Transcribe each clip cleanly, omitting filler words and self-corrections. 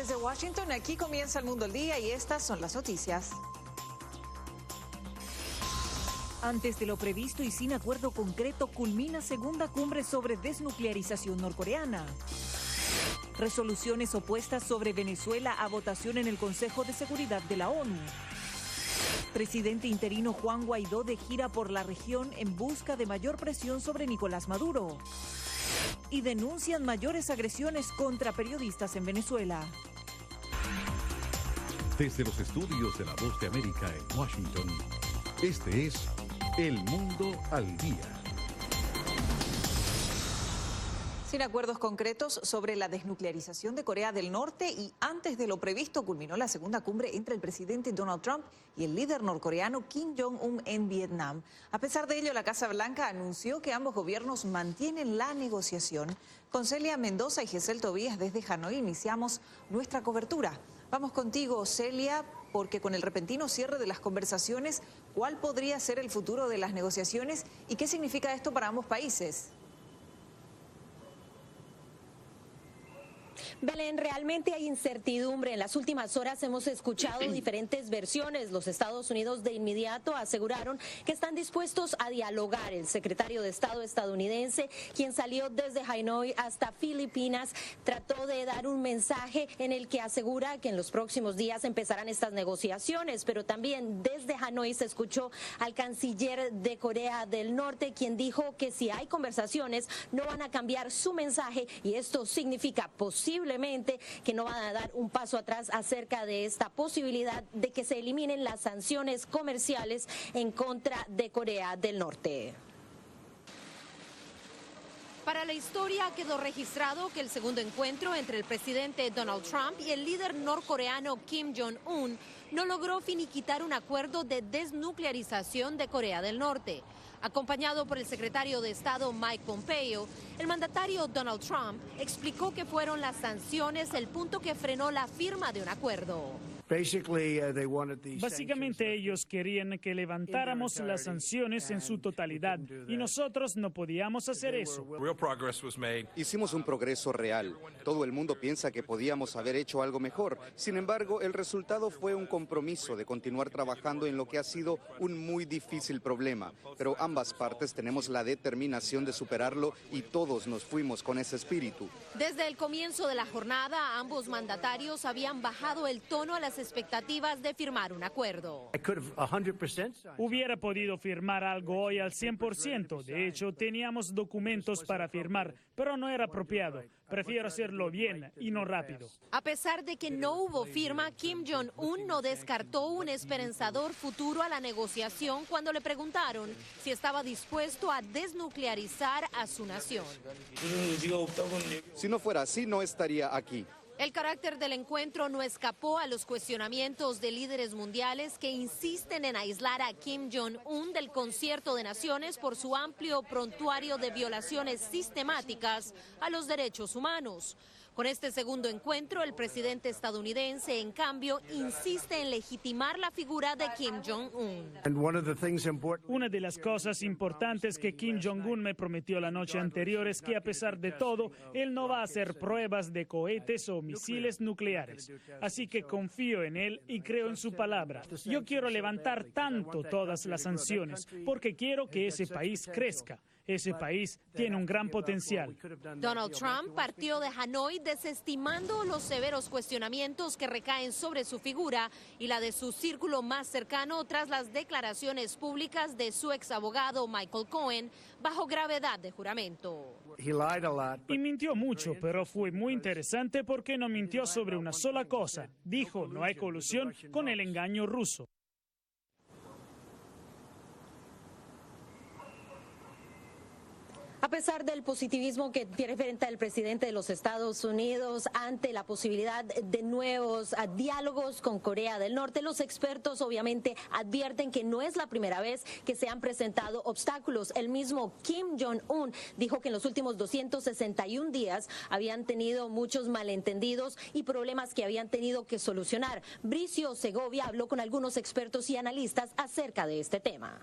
Desde Washington, aquí comienza El Mundo al Día y estas son las noticias. Antes de lo previsto y sin acuerdo concreto, culmina segunda cumbre sobre desnuclearización norcoreana. Resoluciones opuestas sobre Venezuela a votación en el Consejo de Seguridad de la ONU. Presidente interino Juan Guaidó de gira por la región en busca de mayor presión sobre Nicolás Maduro. Y denuncian mayores agresiones contra periodistas en Venezuela. Desde los estudios de La Voz de América en Washington, este es El Mundo al Día. Sin acuerdos concretos sobre la desnuclearización de Corea del Norte y antes de lo previsto culminó la segunda cumbre entre el presidente Donald Trump y el líder norcoreano Kim Jong-un en Vietnam. A pesar de ello, la Casa Blanca anunció que ambos gobiernos mantienen la negociación. Con Celia Mendoza y Gesell Tobías desde Hanoi iniciamos nuestra cobertura. Vamos contigo, Celia, porque con el repentino cierre de las conversaciones, ¿cuál podría ser el futuro de las negociaciones y qué significa esto para ambos países? Belén, realmente hay incertidumbre. En las últimas horas hemos escuchado diferentes versiones. Los Estados Unidos de inmediato aseguraron que están dispuestos a dialogar. El secretario de Estado estadounidense, quien salió desde Hanoi hasta Filipinas, trató de dar un mensaje en el que asegura que en los próximos días empezarán estas negociaciones. Pero también desde Hanoi se escuchó al canciller de Corea del Norte, quien dijo que si hay conversaciones no van a cambiar su mensaje y esto significa posiblemente que no van a dar un paso atrás acerca de esta posibilidad de que se eliminen las sanciones comerciales en contra de Corea del Norte. Para la historia quedó registrado que el segundo encuentro entre el presidente Donald Trump y el líder norcoreano Kim Jong-un no logró finiquitar un acuerdo de desnuclearización de Corea del Norte. Acompañado por el secretario de Estado Mike Pompeo, el mandatario Donald Trump explicó que fueron las sanciones el punto que frenó la firma de un acuerdo. Básicamente ellos querían que levantáramos las sanciones en su totalidad y nosotros no podíamos hacer eso. Hicimos un progreso real. Todo el mundo piensa que podíamos haber hecho algo mejor. Sin embargo, el resultado fue un compromiso de continuar trabajando en lo que ha sido un muy difícil problema. Pero ambas partes tenemos la determinación de superarlo y todos nos fuimos con ese espíritu. Desde el comienzo de la jornada, ambos mandatarios habían bajado el tono a las expectativas de firmar un acuerdo. Hubiera podido firmar algo hoy al 100%. De hecho, teníamos documentos para firmar, pero no era apropiado. Prefiero hacerlo bien y no rápido. A pesar de que no hubo firma, Kim Jong-un no descartó un esperanzador futuro a la negociación cuando le preguntaron si estaba dispuesto a desnuclearizar a su nación. Si no fuera así, no estaría aquí. El carácter del encuentro no escapó a los cuestionamientos de líderes mundiales que insisten en aislar a Kim Jong-un del concierto de naciones por su amplio prontuario de violaciones sistemáticas a los derechos humanos. Con este segundo encuentro, el presidente estadounidense, en cambio, insiste en legitimar la figura de Kim Jong-un. Una de las cosas importantes que Kim Jong-un me prometió la noche anterior es que, a pesar de todo, él no va a hacer pruebas de cohetes o misiles nucleares. Así que confío en él y creo en su palabra. Yo quiero levantar tanto todas las sanciones porque quiero que ese país crezca. Ese país tiene un gran potencial. Donald Trump partió de Hanoi desestimando los severos cuestionamientos que recaen sobre su figura y la de su círculo más cercano tras las declaraciones públicas de su ex abogado Michael Cohen bajo gravedad de juramento. Y mintió mucho, pero fue muy interesante porque no mintió sobre una sola cosa. Dijo, no hay colusión con el engaño ruso. A pesar del positivismo que presenta el presidente de los Estados Unidos ante la posibilidad de nuevos diálogos con Corea del Norte, los expertos obviamente advierten que no es la primera vez que se han presentado obstáculos. El mismo Kim Jong-un dijo que en los últimos 261 días habían tenido muchos malentendidos y problemas que habían tenido que solucionar. Bricio Segovia habló con algunos expertos y analistas acerca de este tema.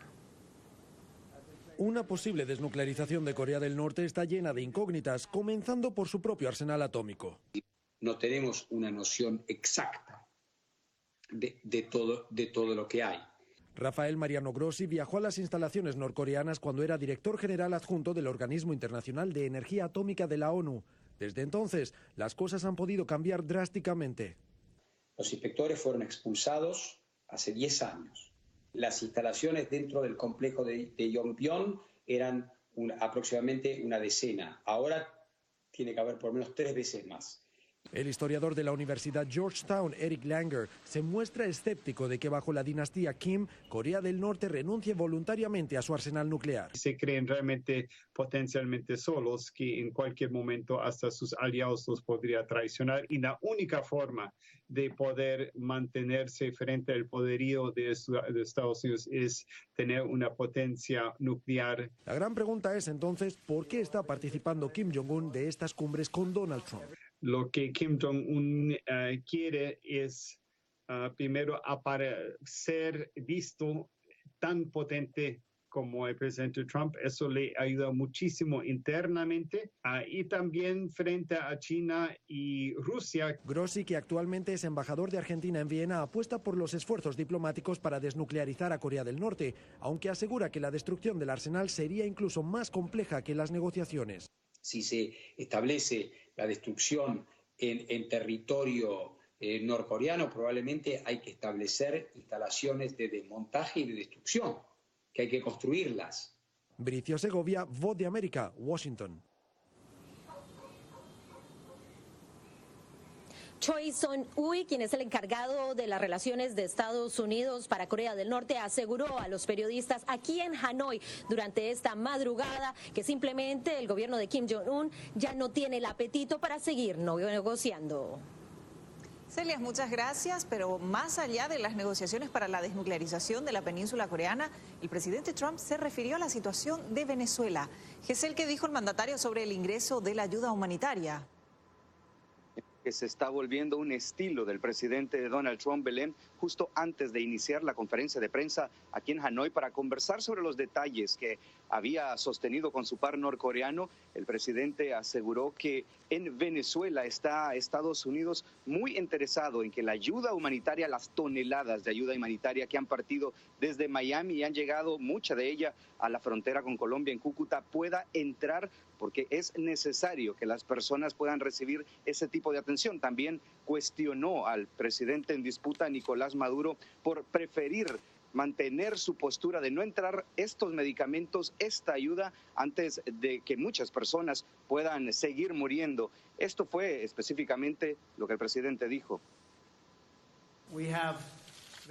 Una posible desnuclearización de Corea del Norte está llena de incógnitas, comenzando por su propio arsenal atómico. no tenemos una noción exacta de todo lo que hay. Rafael Mariano Grossi viajó a las instalaciones norcoreanas cuando era director general adjunto del Organismo Internacional de Energía Atómica de la ONU. Desde entonces, las cosas han podido cambiar drásticamente. Los inspectores fueron expulsados hace 10 años. Las instalaciones dentro del complejo de Yongbyon eran aproximadamente una decena. Ahora tiene que haber por lo menos 3 veces más. El historiador de la Universidad Georgetown, Eric Langer, se muestra escéptico de que bajo la dinastía Kim, Corea del Norte renuncie voluntariamente a su arsenal nuclear. Se creen realmente potencialmente solos, que en cualquier momento hasta sus aliados los podría traicionar, y la única forma de poder mantenerse frente al poderío de Estados Unidos es tener una potencia nuclear. La gran pregunta es entonces, ¿por qué está participando Kim Jong-un de estas cumbres con Donald Trump? Lo que Kim Jong-un quiere es primero ser visto tan potente como el presidente Trump. Eso le ayuda muchísimo internamente y también frente a China y Rusia. Grossi, que actualmente es embajador de Argentina en Viena, apuesta por los esfuerzos diplomáticos para desnuclearizar a Corea del Norte, aunque asegura que la destrucción del arsenal sería incluso más compleja que las negociaciones. Si se establece la destrucción en territorio norcoreano, probablemente hay que establecer instalaciones de desmontaje y de destrucción, que hay que construirlas. Bricio Segovia, Voz de América, Washington. Choi Son-hui, quien es el encargado de las relaciones de Estados Unidos para Corea del Norte, aseguró a los periodistas aquí en Hanoi durante esta madrugada que simplemente el gobierno de Kim Jong-un ya no tiene el apetito para seguir negociando. Celia, muchas gracias, pero más allá de las negociaciones para la desnuclearización de la península coreana, el presidente Trump se refirió a la situación de Venezuela. Gesell, ¿qué dijo el mandatario sobre el ingreso de la ayuda humanitaria? Que se está volviendo un estilo del presidente Donald Trump, Belén, justo antes de iniciar la conferencia de prensa aquí en Hanoi para conversar sobre los detalles que había sostenido con su par norcoreano. El presidente aseguró que en Venezuela está Estados Unidos muy interesado en que la ayuda humanitaria, las toneladas de ayuda humanitaria que han partido desde Miami y han llegado mucha de ella a la frontera con Colombia en Cúcuta, pueda entrar porque es necesario que las personas puedan recibir ese tipo de atención. También cuestionó al presidente en disputa, Nicolás Maduro, por preferir mantener su postura de no entrar estos medicamentos, esta ayuda, antes de que muchas personas puedan seguir muriendo. Esto fue específicamente lo que el presidente dijo.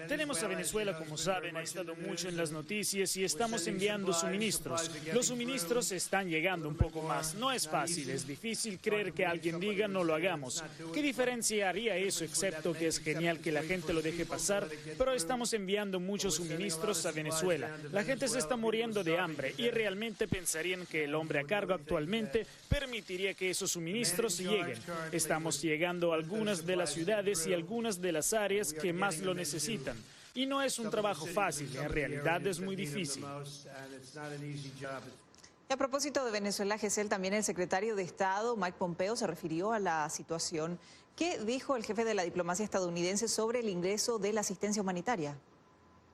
Tenemos a Venezuela, como saben, ha estado mucho en las noticias y estamos enviando suministros. Los suministros están llegando un poco más. No es fácil, es difícil creer que alguien diga no lo hagamos. ¿Qué diferencia haría eso, excepto que es genial que la gente lo deje pasar? Pero estamos enviando muchos suministros a Venezuela. La gente se está muriendo de hambre y realmente pensarían que el hombre a cargo actualmente permitiría que esos suministros lleguen. Estamos llegando a algunas de las ciudades y algunas de las áreas que más lo necesitan. Y no es un trabajo fácil, en realidad es muy difícil. Y a propósito de Venezuela, Gesell, también el secretario de Estado, Mike Pompeo, se refirió a la situación. ¿Qué dijo el jefe de la diplomacia estadounidense sobre el ingreso de la asistencia humanitaria?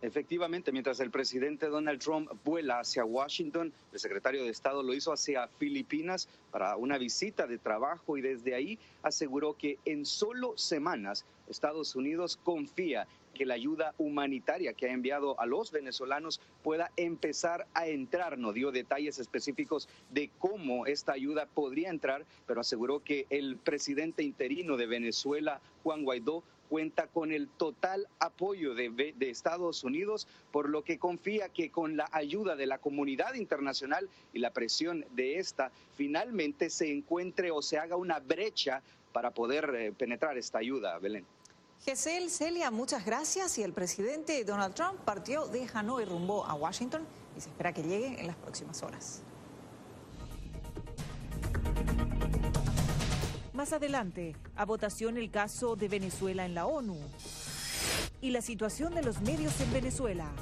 Efectivamente, mientras el presidente Donald Trump vuela hacia Washington, el secretario de Estado lo hizo hacia Filipinas para una visita de trabajo y desde ahí aseguró que en solo semanas Estados Unidos confía que la ayuda humanitaria que ha enviado a los venezolanos pueda empezar a entrar. No dio detalles específicos de cómo esta ayuda podría entrar, pero aseguró que el presidente interino de Venezuela, Juan Guaidó, cuenta con el total apoyo de Estados Unidos, por lo que confía que con la ayuda de la comunidad internacional y la presión de esta, finalmente se encuentre o se haga una brecha para poder penetrar esta ayuda, Belén. Gesell, Celia, muchas gracias. Y el presidente Donald Trump partió de Hanoi rumbo a Washington y se espera que llegue en las próximas horas. Más adelante, a votación el caso de Venezuela en la ONU y la situación de los medios en Venezuela.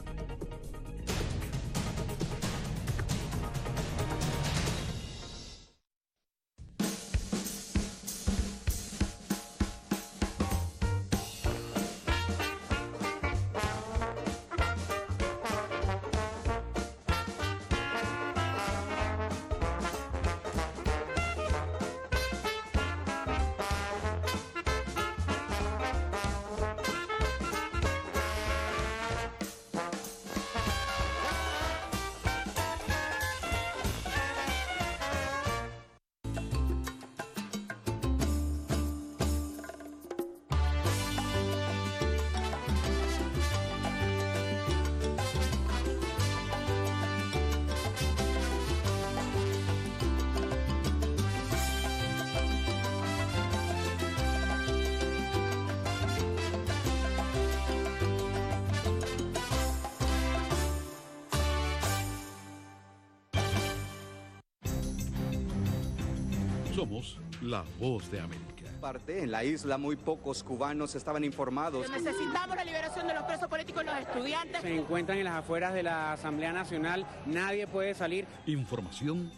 Somos la voz de América. En la isla muy pocos cubanos estaban informados. Necesitamos la liberación de los presos políticos y los estudiantes. Se encuentran en las afueras de la Asamblea Nacional, nadie puede salir. Información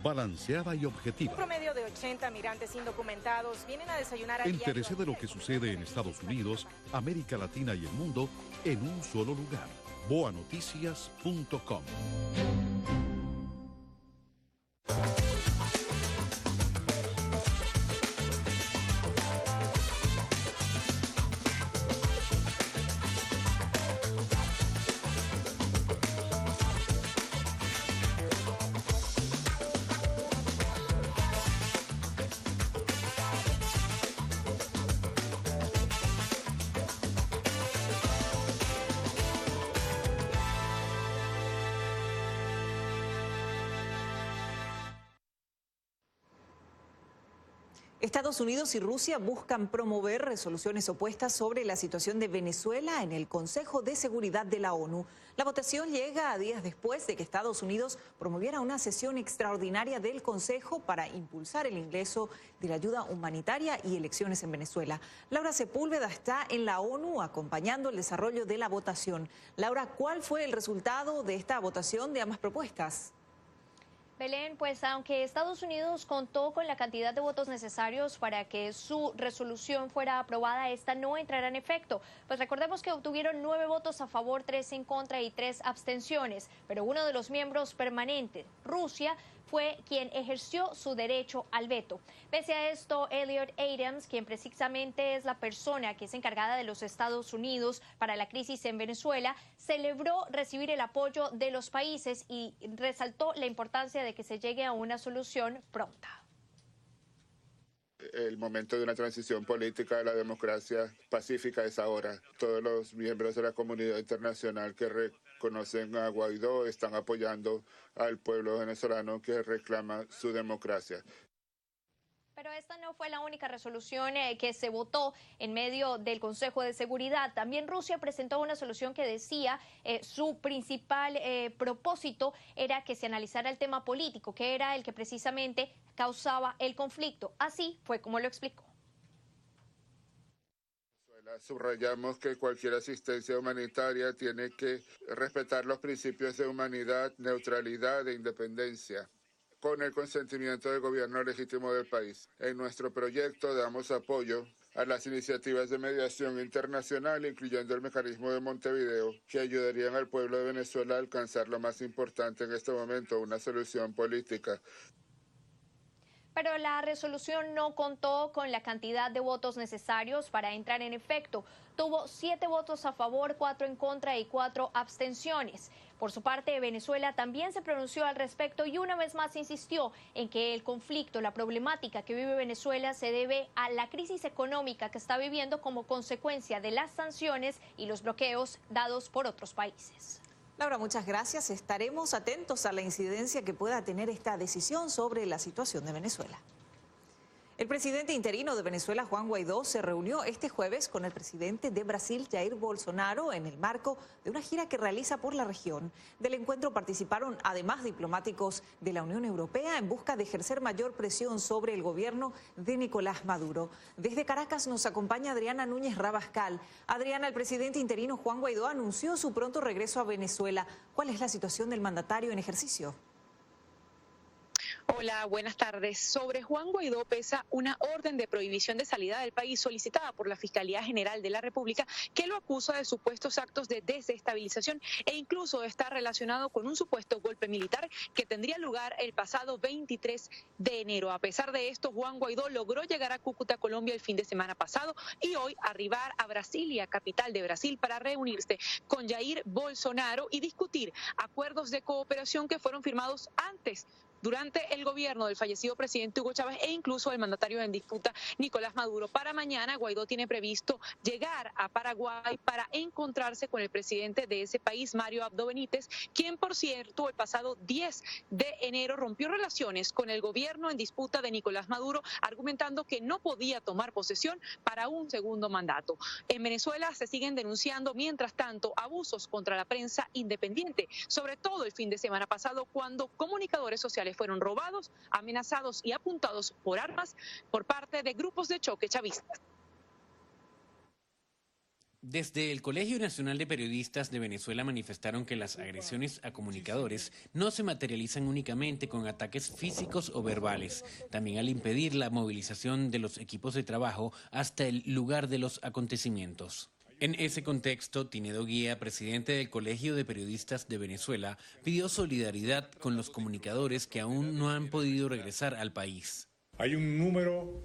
balanceada y objetiva. Un promedio de 80 migrantes indocumentados vienen a desayunar a diario. Entérese de lo que sucede en Estados Unidos, América Latina y el mundo en un solo lugar. boanoticias.com. Estados Unidos y Rusia buscan promover resoluciones opuestas sobre la situación de Venezuela en el Consejo de Seguridad de la ONU. La votación llega a días después de que Estados Unidos promoviera una sesión extraordinaria del Consejo para impulsar el ingreso de la ayuda humanitaria y elecciones en Venezuela. Laura Sepúlveda está en la ONU acompañando el desarrollo de la votación. Laura, ¿cuál fue el resultado de esta votación de ambas propuestas? Belén, pues aunque Estados Unidos contó con la cantidad de votos necesarios para que su resolución fuera aprobada, esta no entrará en efecto. Pues recordemos que obtuvieron 9 votos a favor, 3 en contra y 3 abstenciones. Pero uno de los miembros permanentes, Rusia, fue quien ejerció su derecho al veto. Pese a esto, Elliot Adams, quien precisamente es la persona que es encargada de los Estados Unidos para la crisis en Venezuela, celebró recibir el apoyo de los países y resaltó la importancia de que se llegue a una solución pronta. El momento de una transición política a la democracia pacífica es ahora. Todos los miembros de la comunidad internacional que reconocen a Guaidó están apoyando al pueblo venezolano que reclama su democracia. Pero esta no fue la única resolución que se votó en medio del Consejo de Seguridad. También Rusia presentó una solución que decía su principal propósito era que se analizara el tema político, que era el que precisamente causaba el conflicto. Así fue como lo explicó. Subrayamos que cualquier asistencia humanitaria tiene que respetar los principios de humanidad, neutralidad e independencia, con el consentimiento del gobierno legítimo del país. En nuestro proyecto damos apoyo a las iniciativas de mediación internacional, incluyendo el mecanismo de Montevideo, que ayudarían al pueblo de Venezuela a alcanzar lo más importante en este momento, una solución política. Pero la resolución no contó con la cantidad de votos necesarios para entrar en efecto. Tuvo 7 votos a favor, 4 en contra y 4 abstenciones. Por su parte, Venezuela también se pronunció al respecto y una vez más insistió en que el conflicto, la problemática que vive Venezuela se debe a la crisis económica que está viviendo como consecuencia de las sanciones y los bloqueos dados por otros países. Laura, muchas gracias. Estaremos atentos a la incidencia que pueda tener esta decisión sobre la situación de Venezuela. El presidente interino de Venezuela, Juan Guaidó, se reunió este jueves con el presidente de Brasil, Jair Bolsonaro, en el marco de una gira que realiza por la región. Del encuentro participaron además diplomáticos de la Unión Europea en busca de ejercer mayor presión sobre el gobierno de Nicolás Maduro. Desde Caracas nos acompaña Adriana Núñez Rabascal. Adriana, el presidente interino Juan Guaidó anunció su pronto regreso a Venezuela. ¿Cuál es la situación del mandatario en ejercicio? Hola, buenas tardes. Sobre Juan Guaidó pesa una orden de prohibición de salida del país solicitada por la Fiscalía General de la República, que lo acusa de supuestos actos de desestabilización e incluso está relacionado con un supuesto golpe militar que tendría lugar el pasado 23 de enero. A pesar de esto, Juan Guaidó logró llegar a Cúcuta, Colombia, el fin de semana pasado y hoy arribar a Brasilia, capital de Brasil, para reunirse con Jair Bolsonaro y discutir acuerdos de cooperación que fueron firmados antes, durante el gobierno del fallecido presidente Hugo Chávez e incluso el mandatario en disputa Nicolás Maduro. Para mañana, Guaidó tiene previsto llegar a Paraguay para encontrarse con el presidente de ese país, Mario Abdo Benítez, quien, por cierto, el pasado 10 de enero rompió relaciones con el gobierno en disputa de Nicolás Maduro, argumentando que no podía tomar posesión para un segundo mandato. En Venezuela se siguen denunciando, mientras tanto, abusos contra la prensa independiente, sobre todo el fin de semana pasado, cuando comunicadores sociales celulares fueron robados, amenazados y apuntados por armas por parte de grupos de choque chavistas. Desde el Colegio Nacional de Periodistas de Venezuela manifestaron que las agresiones a comunicadores no se materializan únicamente con ataques físicos o verbales, también al impedir la movilización de los equipos de trabajo hasta el lugar de los acontecimientos. En ese contexto, Tinedo Guía, presidente del Colegio de Periodistas de Venezuela, pidió solidaridad con los comunicadores que aún no han podido regresar al país. Hay un número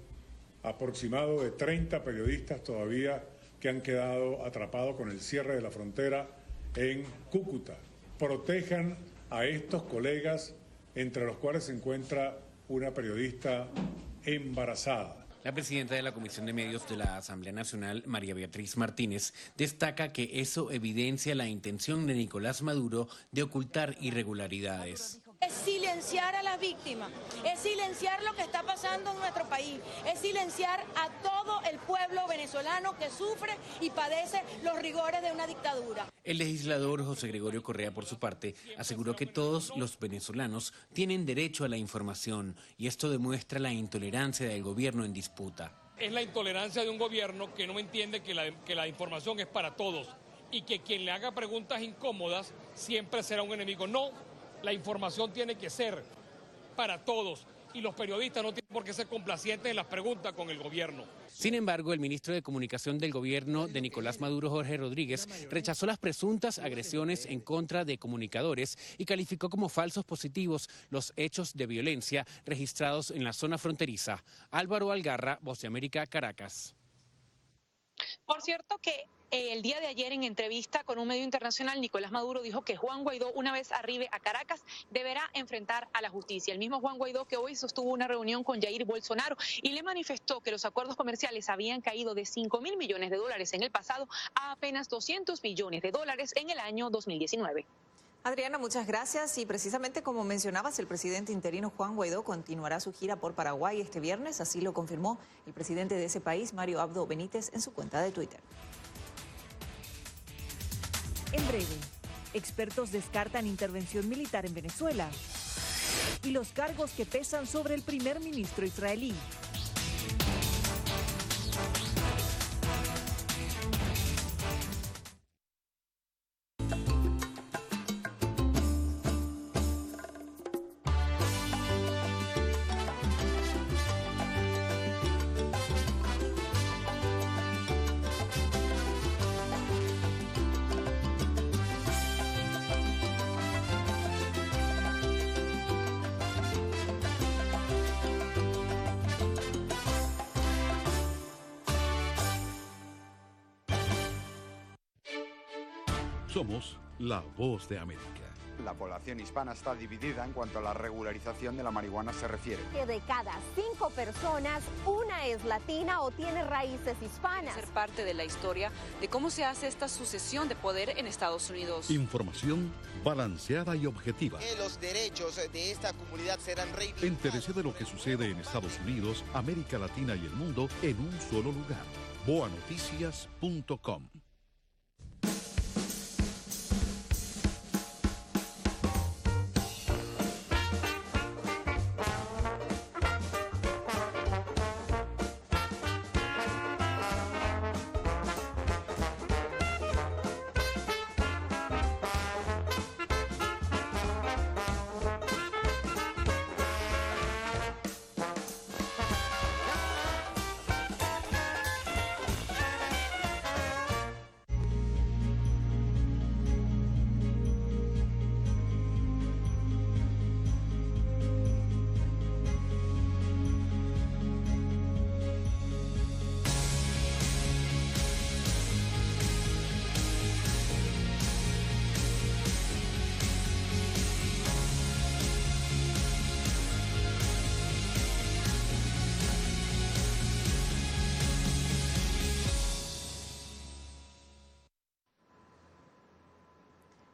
aproximado de 30 periodistas todavía que han quedado atrapados con el cierre de la frontera en Cúcuta. Protejan a estos colegas, entre los cuales se encuentra una periodista embarazada. La presidenta de la Comisión de Medios de la Asamblea Nacional, María Beatriz Martínez, destaca que eso evidencia la intención de Nicolás Maduro de ocultar irregularidades. Es silenciar a las víctimas, es silenciar lo que está pasando en nuestro país, es silenciar a todo el pueblo venezolano que sufre y padece los rigores de una dictadura. El legislador José Gregorio Correa, por su parte, aseguró que todos los venezolanos tienen derecho a la información y esto demuestra la intolerancia del gobierno en disputa. Es la intolerancia de un gobierno que no entiende que la información es para todos y que quien le haga preguntas incómodas siempre será un enemigo. No. La información tiene que ser para todos y los periodistas no tienen por qué ser complacientes en las preguntas con el gobierno. Sin embargo, el ministro de Comunicación del gobierno de Nicolás Maduro, Jorge Rodríguez, rechazó las presuntas agresiones en contra de comunicadores y calificó como falsos positivos los hechos de violencia registrados en la zona fronteriza. Álvaro Algarra, Voz de América, Caracas. Por cierto que el día de ayer, en entrevista con un medio internacional, Nicolás Maduro dijo que Juan Guaidó, una vez arribe a Caracas, deberá enfrentar a la justicia. El mismo Juan Guaidó, que hoy sostuvo una reunión con Jair Bolsonaro y le manifestó que los acuerdos comerciales habían caído de $5.000 millones en el pasado a apenas $200 millones en el año 2019. Adriana, muchas gracias. Y precisamente como mencionabas, el presidente interino Juan Guaidó continuará su gira por Paraguay este viernes. Así lo confirmó el presidente de ese país, Mario Abdo Benítez, en su cuenta de Twitter. En breve, expertos descartan intervención militar en Venezuela y los cargos que pesan sobre el primer ministro israelí. Somos la Voz de América. La población hispana está dividida en cuanto a la regularización de la marihuana se refiere. Que de cada 5 personas, una es latina o tiene raíces hispanas. Ser parte de la historia de cómo se hace esta sucesión de poder en Estados Unidos. Información balanceada y objetiva. Que los derechos de esta comunidad serán reivindicados. Entérese de lo que sucede en Estados Unidos, América Latina y el mundo en un solo lugar. boanoticias.com.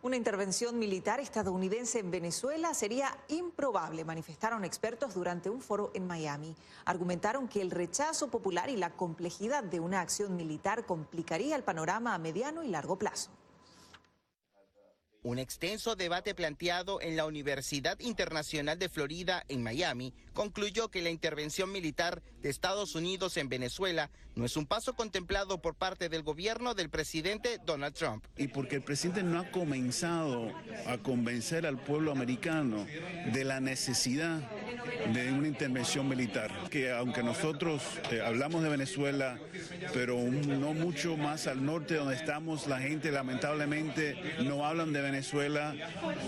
Una intervención militar estadounidense en Venezuela sería improbable, manifestaron expertos durante un foro en Miami. Argumentaron que el rechazo popular y la complejidad de una acción militar complicaría el panorama a mediano y largo plazo. Un extenso debate planteado en la Universidad Internacional de Florida en Miami concluyó que la intervención militar de Estados Unidos en Venezuela no es un paso contemplado por parte del gobierno del presidente Donald Trump. Y porque el presidente no ha comenzado a convencer al pueblo americano de la necesidad de una intervención militar, que aunque nosotros hablamos de Venezuela, pero no mucho más al norte donde estamos, la gente lamentablemente no hablan de Venezuela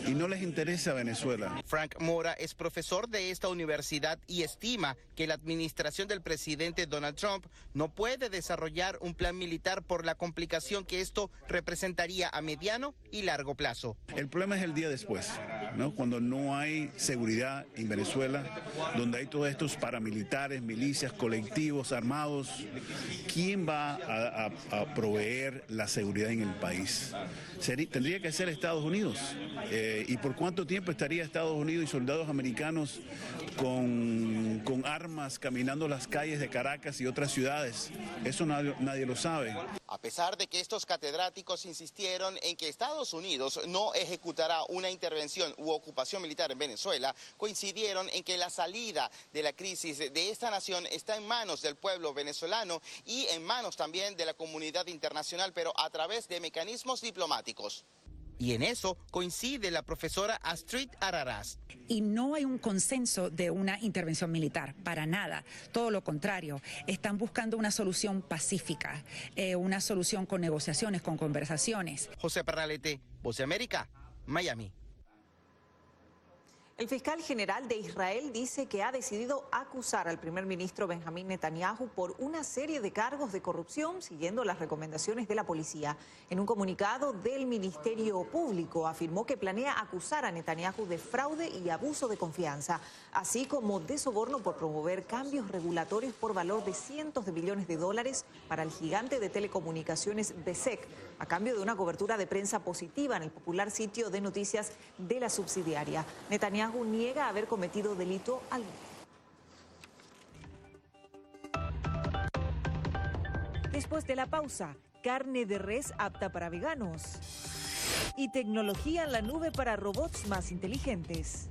y no les interesa Venezuela. Frank Mora es profesor de esta universidad y estima que la administración del presidente Donald Trump no puede desarrollar un plan militar por la complicación que esto representaría a mediano y largo plazo. El problema es el día después, ¿no? Cuando no hay seguridad en Venezuela, donde hay todos estos paramilitares, milicias, colectivos armados, ¿quién va a proveer la seguridad en el país? Tendría que ser Estados Unidos. ¿Y por cuánto tiempo estaría Estados Unidos y soldados americanos con armas caminando las calles de Caracas y otras ciudades? Eso nadie lo sabe. A pesar de que estos catedráticos insistieron en que Estados Unidos no ejecutará una intervención u ocupación militar en Venezuela, coincidieron en que la salida de la crisis de esta nación está en manos del pueblo venezolano y en manos también de la comunidad internacional, pero a través de mecanismos diplomáticos. Y en eso coincide la profesora Astrid Araraz. Y no hay un consenso de una intervención militar, para nada. Todo lo contrario, están buscando una solución pacífica, una solución con negociaciones, con conversaciones. José Pernalete, Voz de América, Miami. El fiscal general de Israel dice que ha decidido acusar al primer ministro Benjamín Netanyahu por una serie de cargos de corrupción siguiendo las recomendaciones de la policía. En un comunicado del Ministerio Público afirmó que planea acusar a Netanyahu de fraude y abuso de confianza, así como de soborno por promover cambios regulatorios por valor de cientos de millones de dólares para el gigante de telecomunicaciones Bezeq, a cambio de una cobertura de prensa positiva en el popular sitio de noticias de la subsidiaria. Netanyahu niega haber cometido delito alguno. Después de la pausa, carne de res apta para veganos y tecnología en la nube para robots más inteligentes.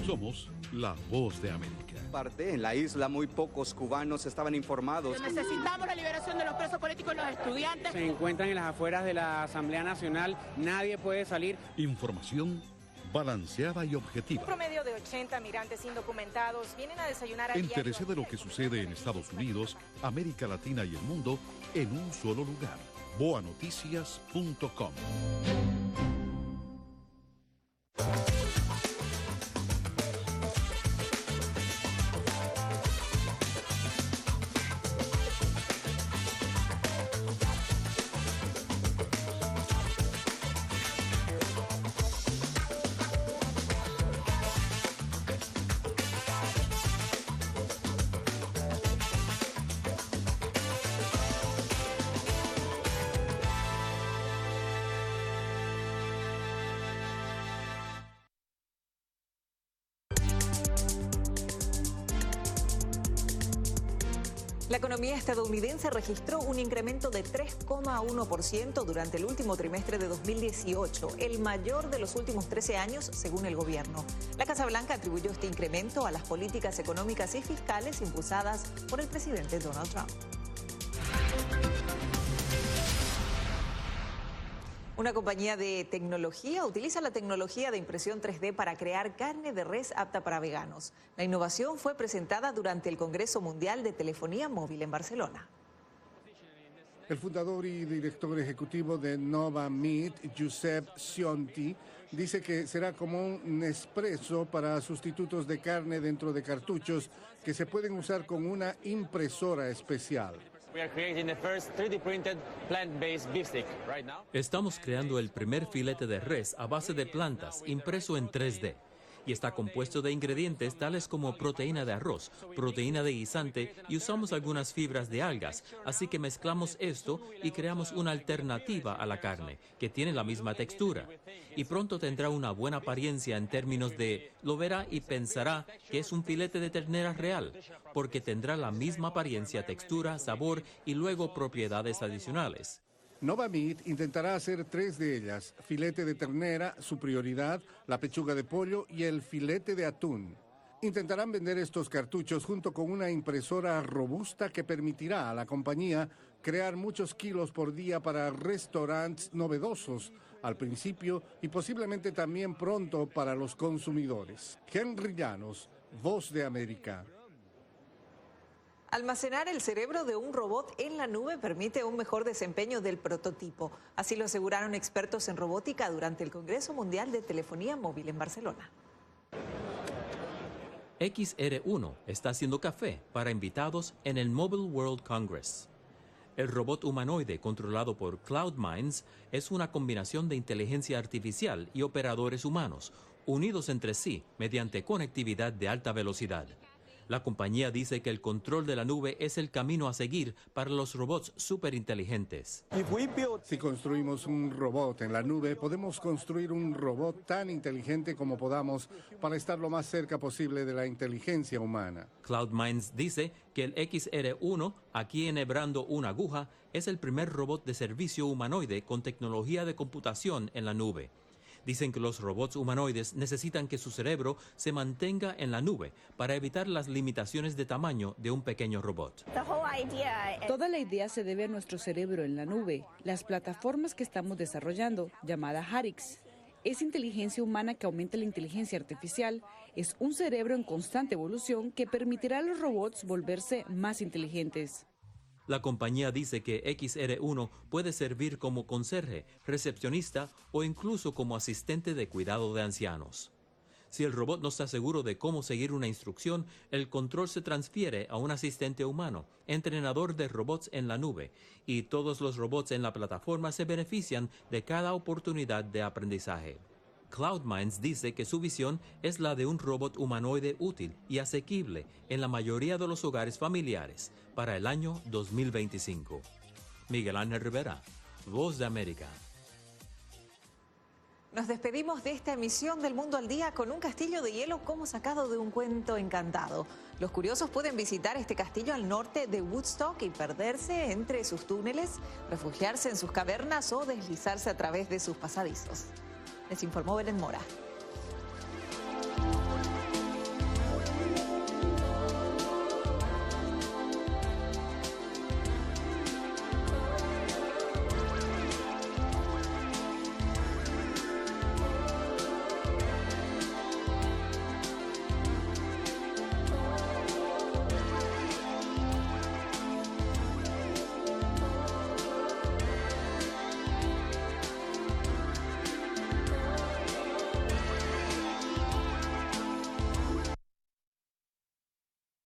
Somos la Voz de América. En la isla muy pocos cubanos estaban informados. Necesitamos la liberación de los presos políticos y los estudiantes. Se encuentran en las afueras de la Asamblea Nacional, nadie puede salir. Información balanceada y objetiva. Un promedio de 80 migrantes indocumentados vienen a desayunar a Entérese de lo que sucede en Estados Unidos, América Latina y el mundo en un solo lugar. boanoticias.com. La economía estadounidense registró un incremento de 3,1% durante el último trimestre de 2018, el mayor de los últimos 13 años, según el gobierno. La Casa Blanca atribuyó este incremento a las políticas económicas y fiscales impulsadas por el presidente Donald Trump. Una compañía de tecnología utiliza la tecnología de impresión 3D para crear carne de res apta para veganos. La innovación fue presentada durante el Congreso Mundial de Telefonía Móvil en Barcelona. El fundador y director ejecutivo de Nova Meat, Josep Sionti, dice que será como un Nespresso para sustitutos de carne dentro de cartuchos que se pueden usar con una impresora especial. Estamos creando el primer filete de res a base de plantas, impreso en 3D. Y está compuesto de ingredientes tales como proteína de arroz, proteína de guisante y usamos algunas fibras de algas. Así que mezclamos esto y creamos una alternativa a la carne, que tiene la misma textura. Y pronto tendrá una buena apariencia en términos de, lo verá y pensará que es un filete de ternera real, porque tendrá la misma apariencia, textura, sabor y luego propiedades adicionales. Nova Meat intentará hacer 3 de ellas: filete de ternera, su prioridad, la pechuga de pollo y el filete de atún. Intentarán vender estos cartuchos junto con una impresora robusta que permitirá a la compañía crear muchos kilos por día para restaurantes novedosos al principio y posiblemente también pronto para los consumidores. Henry Llanos, Voz de América. Almacenar el cerebro de un robot en la nube permite un mejor desempeño del prototipo. Así lo aseguraron expertos en robótica durante el Congreso Mundial de Telefonía Móvil en Barcelona. XR1 está haciendo café para invitados en el Mobile World Congress. El robot humanoide controlado por CloudMinds es una combinación de inteligencia artificial y operadores humanos, unidos entre sí mediante conectividad de alta velocidad. La compañía dice que el control de la nube es el camino a seguir para los robots superinteligentes. Si construimos un robot en la nube, podemos construir un robot tan inteligente como podamos para estar lo más cerca posible de la inteligencia humana. CloudMinds dice que el XR1, aquí enhebrando una aguja, es el primer robot de servicio humanoide con tecnología de computación en la nube. Dicen que los robots humanoides necesitan que su cerebro se mantenga en la nube para evitar las limitaciones de tamaño de un pequeño robot. Toda la idea se debe a nuestro cerebro en la nube, las plataformas que estamos desarrollando, llamada Harix. Es inteligencia humana que aumenta la inteligencia artificial, es un cerebro en constante evolución que permitirá a los robots volverse más inteligentes. La compañía dice que XR1 puede servir como conserje, recepcionista o incluso como asistente de cuidado de ancianos. Si el robot no está seguro de cómo seguir una instrucción, el control se transfiere a un asistente humano, entrenador de robots en la nube, y todos los robots en la plataforma se benefician de cada oportunidad de aprendizaje. CloudMinds dice que su visión es la de un robot humanoide útil y asequible en la mayoría de los hogares familiares para el año 2025. Miguel Ángel Rivera, Voz de América. Nos despedimos de esta emisión del Mundo al Día con un castillo de hielo como sacado de un cuento encantado. Los curiosos pueden visitar este castillo al norte de Woodstock y perderse entre sus túneles, refugiarse en sus cavernas o deslizarse a través de sus pasadizos. Les informó Belén Mora.